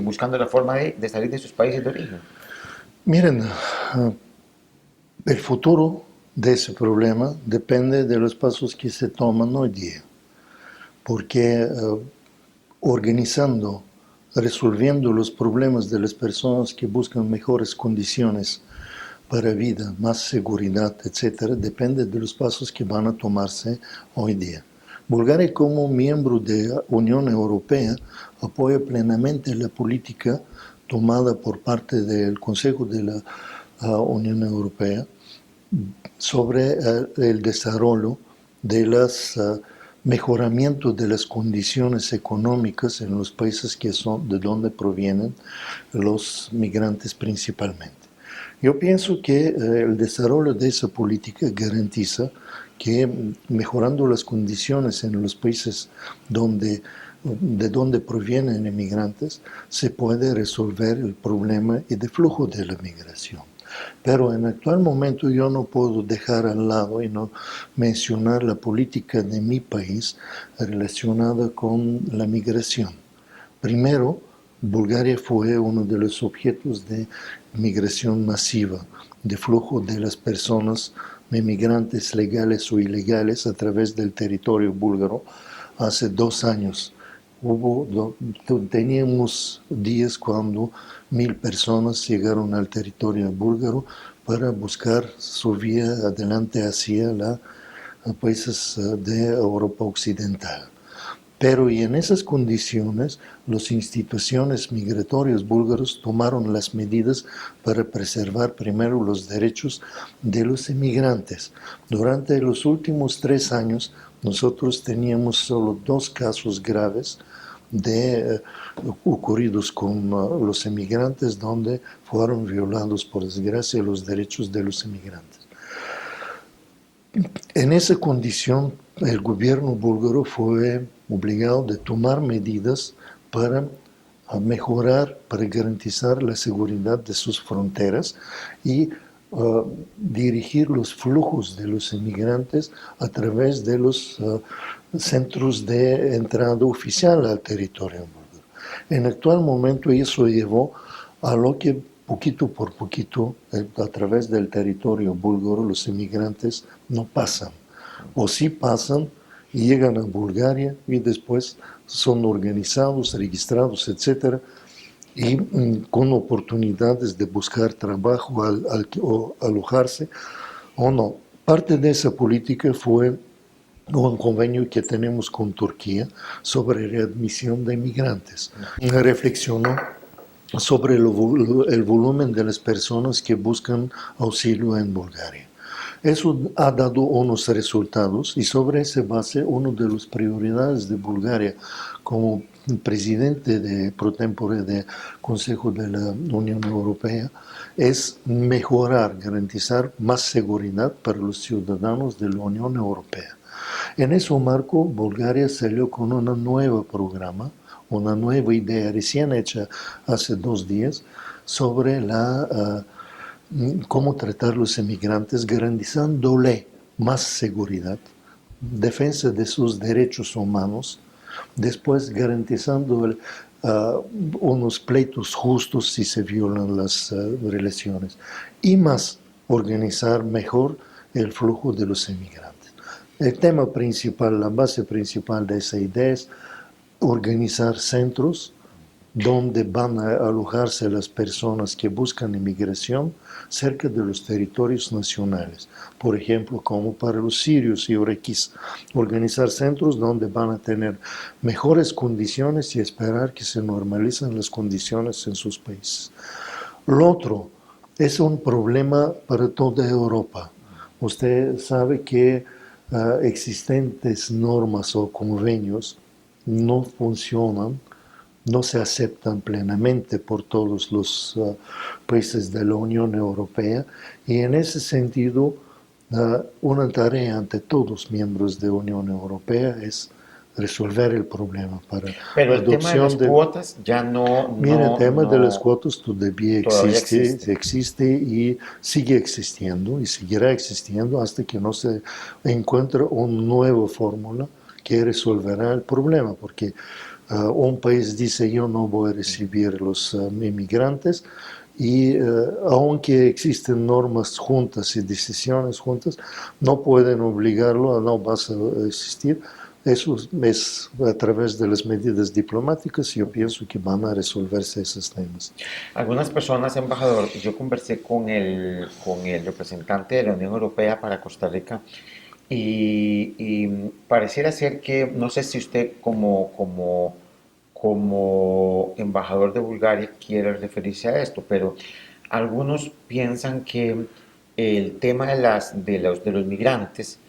buscando la forma de salir de sus países de origen? Miren, el futuro de ese problema depende de los pasos que se toman hoy día, porque organizando, resolviendo los problemas de las personas que buscan mejores condiciones para vida, más seguridad, etc., depende de los pasos que van a tomarse hoy día. Bulgaria, como miembro de la Unión Europea, apoya plenamente la política tomada por parte del Consejo de la Unión Europea sobre el desarrollo de los mejoramientos de las condiciones económicas en los países que son de donde provienen los migrantes principalmente. Yo pienso que el desarrollo de esa política garantiza que mejorando las condiciones en los países de donde provienen inmigrantes, se puede resolver el problema de flujo de la migración. Pero en el actual momento yo no puedo dejar al lado y no mencionar la política de mi país relacionada con la migración. Primero, Bulgaria fue uno de los objetos de migración masiva, de flujo de las personas migrantes legales o ilegales a través del territorio búlgaro hace 2 años. Teníamos días cuando 1000 personas llegaron al territorio búlgaro para buscar su vía adelante hacia los países de Europa Occidental. Pero y en esas condiciones, las instituciones migratorias búlgaras tomaron las medidas para preservar primero los derechos de los inmigrantes. Durante los últimos 3 años, nosotros teníamos solo 2 casos graves ocurridos con los inmigrantes donde fueron violados, por desgracia, los derechos de los inmigrantes. En esa condición, el gobierno búlgaro fue obligado a tomar medidas para mejorar, para garantizar la seguridad de sus fronteras y dirigir los flujos de los inmigrantes a través de los centros de entrada oficial al territorio búlgaro. En el actual momento eso llevó a lo que poquito por poquito, a través del territorio búlgaro, los inmigrantes no pasan, o sí pasan y llegan a Bulgaria y después son organizados, registrados, etc., y con oportunidades de buscar trabajo o alojarse o no. Parte de esa política fue un convenio que tenemos con Turquía sobre readmisión de inmigrantes. Reflexionó sobre el volumen de las personas que buscan auxilio en Bulgaria. Eso ha dado unos resultados y sobre esa base una de las prioridades de Bulgaria como presidente pro tempore del Consejo de la Unión Europea es mejorar, garantizar más seguridad para los ciudadanos de la Unión Europea. En ese marco, Bulgaria salió con un nuevo programa, una nueva idea recién hecha hace 2 días sobre cómo tratar los inmigrantes, garantizándole más seguridad, defensa de sus derechos humanos, después garantizando unos pleitos justos si se violan las relaciones y más organizar mejor el flujo de los inmigrantes. El tema principal, la base principal de esa idea es organizar centros donde van a alojarse las personas que buscan inmigración cerca de los territorios nacionales. Por ejemplo, como para los sirios y iraquíes, organizar centros donde van a tener mejores condiciones y esperar que se normalicen las condiciones en sus países. Lo otro es un problema para toda Europa. Usted sabe que existentes normas o convenios no funcionan, no se aceptan plenamente por todos los países de la Unión Europea, y en ese sentido una tarea ante todos los miembros de la Unión Europea es resolver el problema para Pero el tema de las cuotas ya Mira, el tema de las cuotas todavía existe. existe y sigue existiendo y seguirá existiendo hasta que no se encuentre una nueva fórmula que resolverá el problema, porque un país dice yo no voy a recibir los inmigrantes y aunque existen normas juntas y decisiones juntas, no pueden obligarlo a no vas a existir. Eso es a través de las medidas diplomáticas, yo pienso que van a resolverse esos temas. Algunas personas, embajador, yo conversé con el representante de la Unión Europea para Costa Rica y pareciera ser que, no sé si usted como embajador de Bulgaria quiere referirse a esto, pero algunos piensan que el tema de los migrantes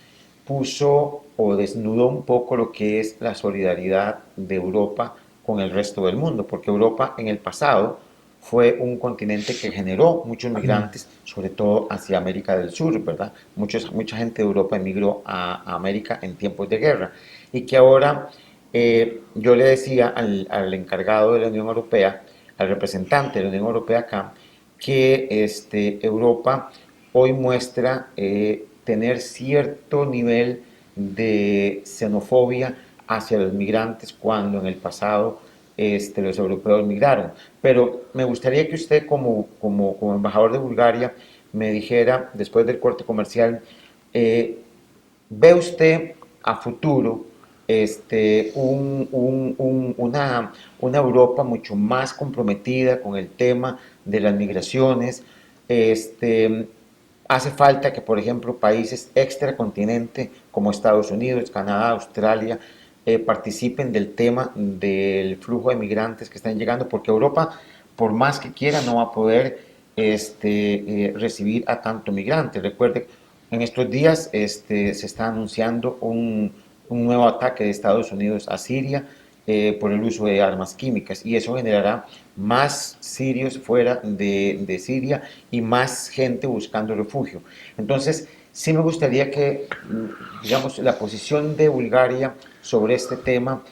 puso o desnudó un poco lo que es la solidaridad de Europa con el resto del mundo, porque Europa en el pasado fue un continente que generó muchos migrantes, sobre todo hacia América del Sur, ¿verdad? Mucha gente de Europa emigró a América en tiempos de guerra, y que ahora yo le decía al encargado de la Unión Europea, al representante de la Unión Europea acá, que Europa hoy muestra tener cierto nivel de xenofobia hacia los migrantes cuando en el pasado los europeos migraron. Pero me gustaría que usted como embajador de Bulgaria me dijera, después del corte comercial, ¿ve usted a futuro una Europa mucho más comprometida con el tema de las migraciones? Hace falta que, por ejemplo, países extracontinente como Estados Unidos, Canadá, Australia, participen del tema del flujo de migrantes que están llegando, porque Europa, por más que quiera, no va a poder recibir a tanto migrante. Recuerde, en estos días se está anunciando un nuevo ataque de Estados Unidos a Siria por el uso de armas químicas, y eso generará más sirios fuera de Siria y más gente buscando refugio. Entonces, sí me gustaría que, digamos, la posición de Bulgaria sobre este tema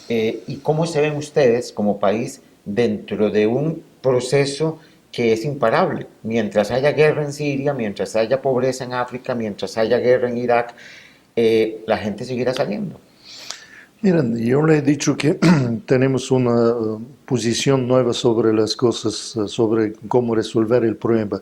y cómo se ven ustedes como país dentro de un proceso que es imparable. Mientras haya guerra en Siria, mientras haya pobreza en África, mientras haya guerra en Irak, la gente seguirá saliendo. Miren, yo le he dicho que tenemos una posición nueva sobre las cosas, sobre cómo resolver el problema.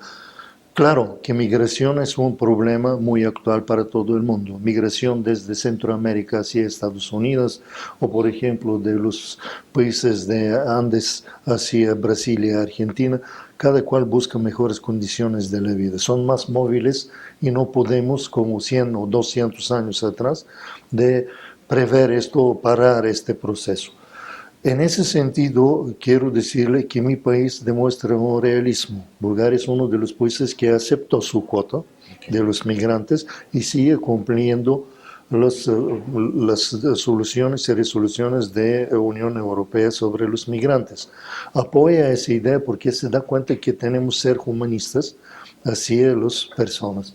Claro que migración es un problema muy actual para todo el mundo. Migración desde Centroamérica hacia Estados Unidos o, por ejemplo, de los países de Andes hacia Brasil y Argentina. Cada cual busca mejores condiciones de la vida. Son más móviles y no podemos, como 100 o 200 años atrás, de prever esto o parar este proceso. En ese sentido, quiero decirle que mi país demuestra un realismo. Bulgaria es uno de los países que aceptó su cuota de los migrantes y sigue cumpliendo las soluciones y resoluciones de la Unión Europea sobre los migrantes. Apoya esa idea porque se da cuenta que tenemos que ser humanistas hacia las personas.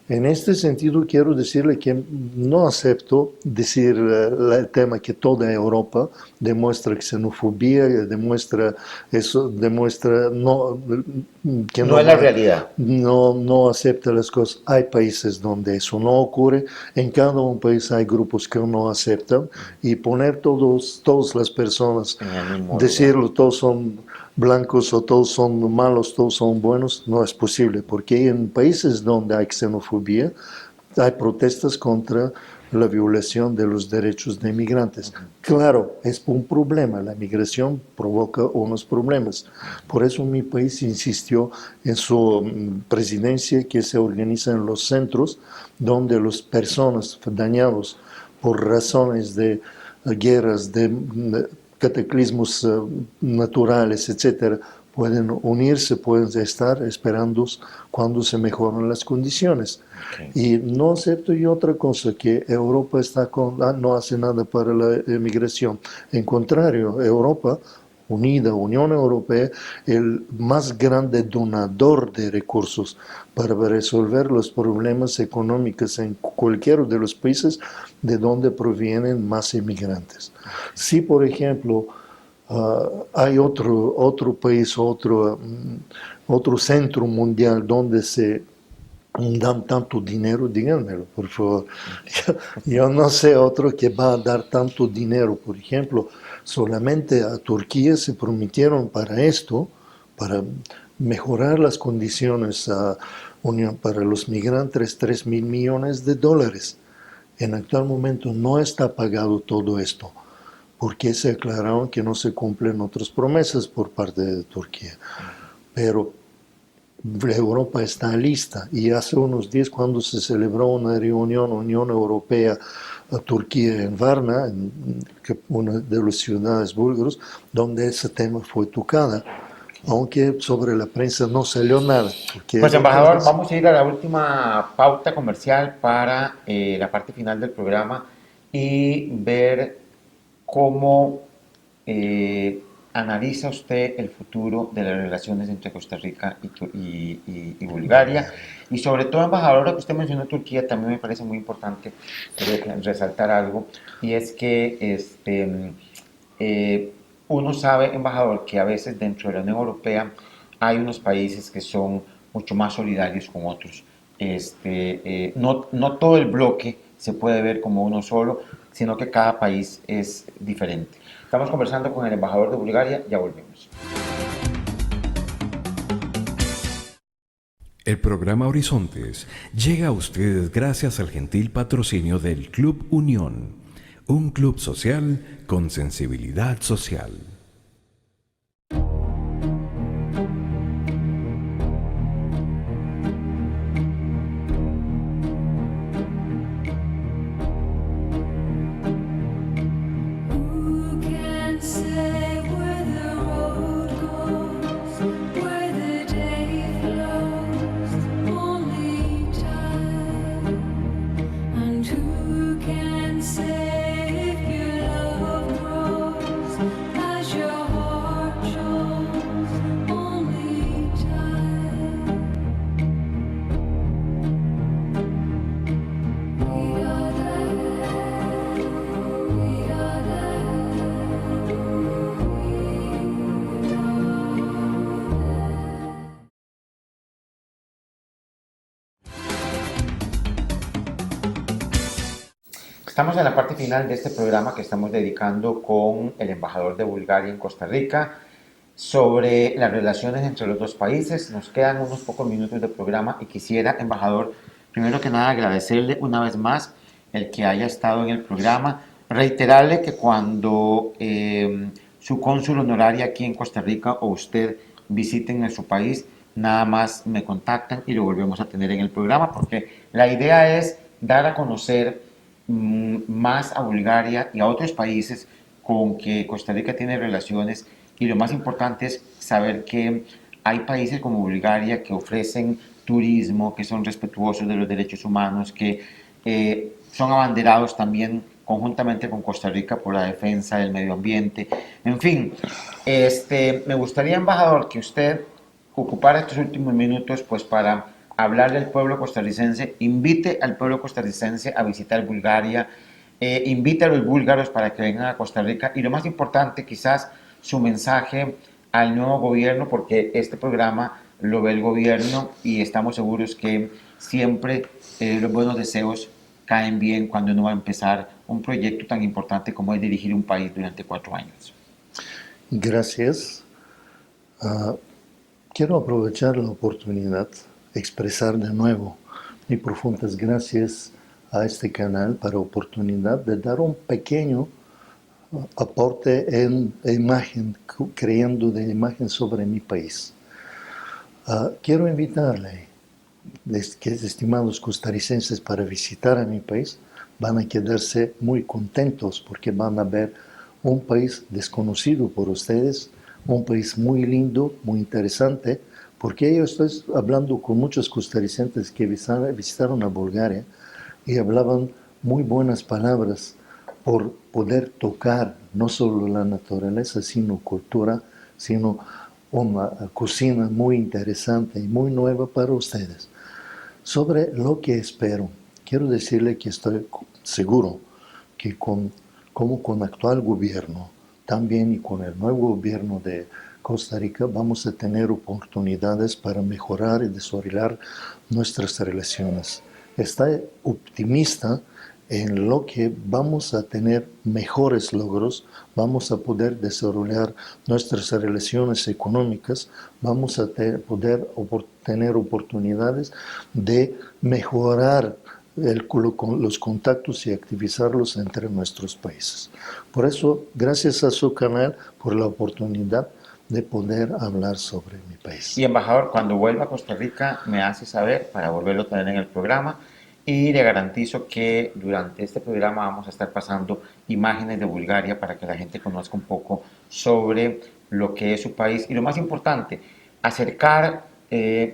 En este sentido, quiero decirle que no acepto decir el tema que toda Europa demuestra xenofobia, demuestra eso, demuestra que No es la realidad. no acepta las cosas. Hay países donde eso no ocurre. En cada un país hay grupos que no aceptan y poner todas las personas, En el mismo decirlo, todos son blancos o todos son malos, todos son buenos, no es posible, porque en países donde hay xenofobia hay protestas contra la violación de los derechos de inmigrantes. Claro, es un problema, la migración provoca unos problemas. Por eso mi país insistió en su presidencia que se organizan los centros donde las personas dañadas por razones de guerras, de cataclismos naturales, etcétera, pueden unirse, pueden estar esperando cuando se mejoran las condiciones. Okay. Y no acepto yo otra cosa, que Europa no hace nada para la emigración. En contrario, Europa Unida, Unión Europea, el más grande donador de recursos para resolver los problemas económicos en cualquiera de los países de donde provienen más inmigrantes. Si, por ejemplo, hay otro país, otro centro mundial donde se dan tanto dinero, díganmelo, por favor. Yo no sé otro que va a dar tanto dinero. Por ejemplo, solamente a Turquía se prometieron para esto, para mejorar las condiciones para los migrantes, $3.000 millones. En actual momento no está pagado todo esto, porque se aclararon que no se cumplen otras promesas por parte de Turquía. Pero Europa está lista, y hace unos días, cuando se celebró una reunión Unión Europea-Turquía en Varna, una de las ciudades búlgaras, donde ese tema fue tocado, aunque sobre la prensa no salió nada. Pues, embajador, vamos a ir a la última pauta comercial para la parte final del programa y ver cómo analiza usted el futuro de las relaciones entre Costa Rica y Bulgaria. Y sobre todo, embajador, ahora que usted mencionó Turquía, también me parece muy importante resaltar algo, y es que uno sabe, embajador, que a veces dentro de la Unión Europea hay unos países que son mucho más solidarios con otros. No todo el bloque se puede ver como uno solo, sino que cada país es diferente. Estamos conversando con el embajador de Bulgaria, ya volvemos. El programa Horizontes llega a ustedes gracias al gentil patrocinio del Club Unión, un club social con sensibilidad social. Estamos en la parte final de este programa que estamos dedicando con el embajador de Bulgaria en Costa Rica sobre las relaciones entre los dos países. Nos quedan unos pocos minutos de programa y quisiera, embajador, primero que nada agradecerle una vez más el que haya estado en el programa, reiterarle que cuando su cónsul honoraria aquí en Costa Rica o usted visiten en su país, nada más me contactan y lo volvemos a tener en el programa, porque la idea es dar a conocer más a Bulgaria y a otros países con que Costa Rica tiene relaciones, y lo más importante es saber que hay países como Bulgaria que ofrecen turismo, que son respetuosos de los derechos humanos, que son abanderados también conjuntamente con Costa Rica por la defensa del medio ambiente. En fin, me gustaría, embajador, que usted ocupara estos últimos minutos pues para hablarle al pueblo costarricense, invite al pueblo costarricense a visitar Bulgaria, invite a los búlgaros para que vengan a Costa Rica y lo más importante quizás su mensaje al nuevo gobierno, porque este programa lo ve el gobierno y estamos seguros que siempre los buenos deseos caen bien cuando uno va a empezar un proyecto tan importante como es dirigir un país durante 4 años. Gracias. Quiero aprovechar la oportunidad de expresar de nuevo mis profundas gracias a este canal para la oportunidad de dar un pequeño aporte en imagen, creando de imagen sobre mi país. Quiero invitarle, estimados costarricenses, para visitar a mi país. Van a quedarse muy contentos porque van a ver un país desconocido por ustedes, un país muy lindo, muy interesante, porque yo estoy hablando con muchos costarricenses que visitaron a Bulgaria y hablaban muy buenas palabras por poder tocar no solo la naturaleza, sino cultura, sino una cocina muy interesante y muy nueva para ustedes. Sobre lo que espero, quiero decirle que estoy seguro que como con el actual gobierno, también y con el nuevo gobierno de Costa Rica, vamos a tener oportunidades para mejorar y desarrollar nuestras relaciones. Estoy optimista en lo que vamos a tener mejores logros, vamos a poder desarrollar nuestras relaciones económicas, vamos a poder tener oportunidades de mejorar los contactos y activizarlos entre nuestros países. Por eso, gracias a su canal, por la oportunidad de poder hablar sobre mi país. Y embajador, cuando vuelva a Costa Rica me hace saber para volverlo a tener en el programa y le garantizo que durante este programa vamos a estar pasando imágenes de Bulgaria para que la gente conozca un poco sobre lo que es su país y lo más importante, acercar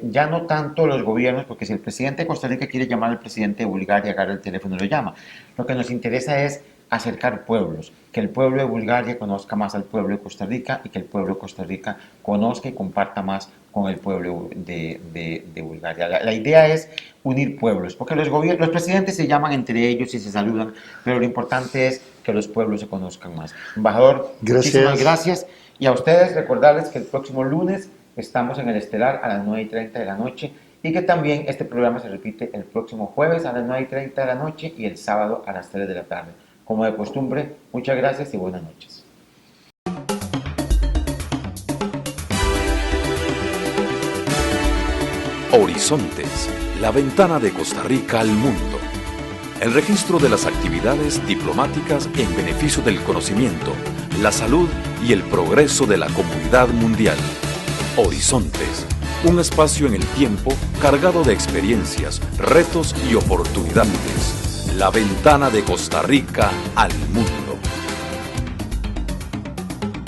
ya no tanto los gobiernos, porque si el presidente de Costa Rica quiere llamar al presidente de Bulgaria, agarra el teléfono y lo llama. Lo que nos interesa es acercar pueblos, que el pueblo de Bulgaria conozca más al pueblo de Costa Rica y que el pueblo de Costa Rica conozca y comparta más con el pueblo de Bulgaria. La idea es unir pueblos, porque los presidentes se llaman entre ellos y se saludan, pero lo importante es que los pueblos se conozcan más. Embajador, muchísimas gracias. Y a ustedes recordarles que el próximo lunes estamos en el Estelar a las 9:30 de la noche y que también este programa se repite el próximo jueves a las 9:30 de la noche y el sábado a las 3 de la tarde. Como de costumbre, muchas gracias y buenas noches. Horizontes, la ventana de Costa Rica al mundo. El registro de las actividades diplomáticas en beneficio del conocimiento, la salud y el progreso de la comunidad mundial. Horizontes, un espacio en el tiempo cargado de experiencias, retos y oportunidades. La ventana de Costa Rica al mundo.